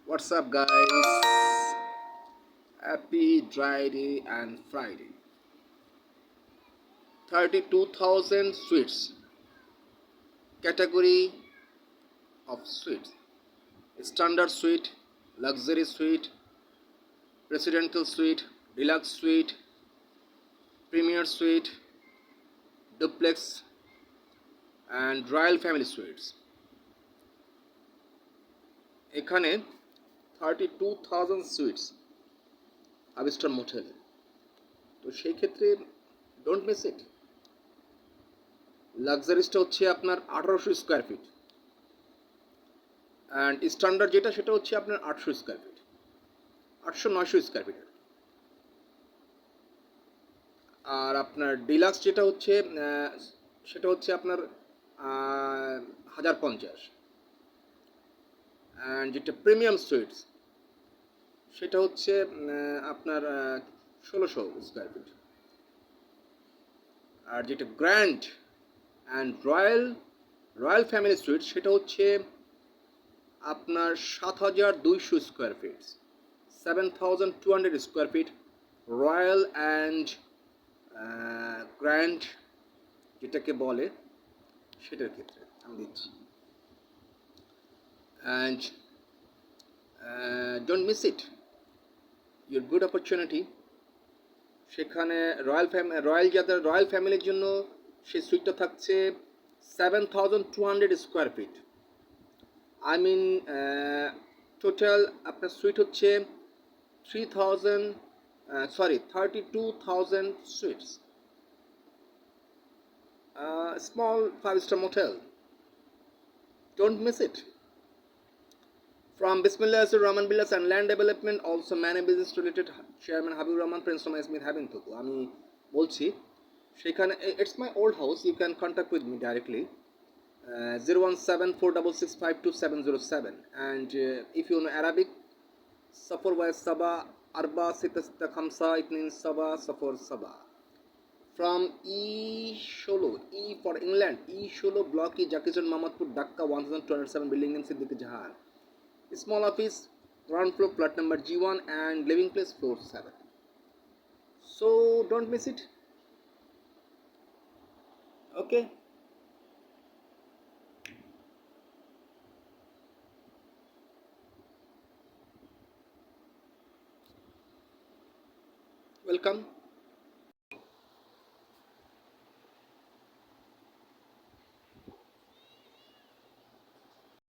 What's up, guys? Happy dry day and Friday. 32,000 sweets. Category of sweets: standard sweet, luxury sweet, presidential sweet, deluxe sweet, premier sweet, duplex, and royal family sweets. এখানে 32,000 sweets আবিষ্টার মোটেলে। তো সেই ক্ষেত্রে don't miss ইট। লাক্সারিসটা হচ্ছে আপনার 1800 square feet, and standard যেটা সেটা হচ্ছে আপনার 800 স্কোয়ার ফিট, 800-900 স্কোয়ার ফিট। আর আপনার ডিলাক্স যেটা হচ্ছে সেটা হচ্ছে আপনার 1050, অ্যান্ড যেটা প্রিমিয়াম সুইটস সেটা হচ্ছে আপনার 1600 স্কোয়ার ফিট। আর যেটা grand and royal family suite সেটা হচ্ছে আপনার 7200 square feet, 7200 square feet royal and grand যেটাকে বলে সেটার ক্ষেত্রে আমি দিচ্ছি। And don't miss it, your good opportunity. সেখানে রয়্যাল ফ্যামিলির জন্য সেই সুইটটা থাকছে 7200 square feet. I mean total আপনার সুইট হচ্ছে 32,000 suites. Small 5-star motel. Don't miss it. From Bismillah Rahman Billas and Land Development, also many business related, Chairman Habib Rahman, Prince Thomas Smith having to go. আমি বলছি সেখানে it's my old house. You can contact with me directly. 017-466-52707, and if you know Arabic, Safar wa Saba Arba Sita Sita Khamsa Itnin Saba Safar Saba. From E16, E for England, E16 Block E Jakison Mamadpur Dhaka 1207 building in Siddiq Jahan. Small office, ground floor, plot number G1, and living place floor 7. So don't miss it. Okay. Welcome.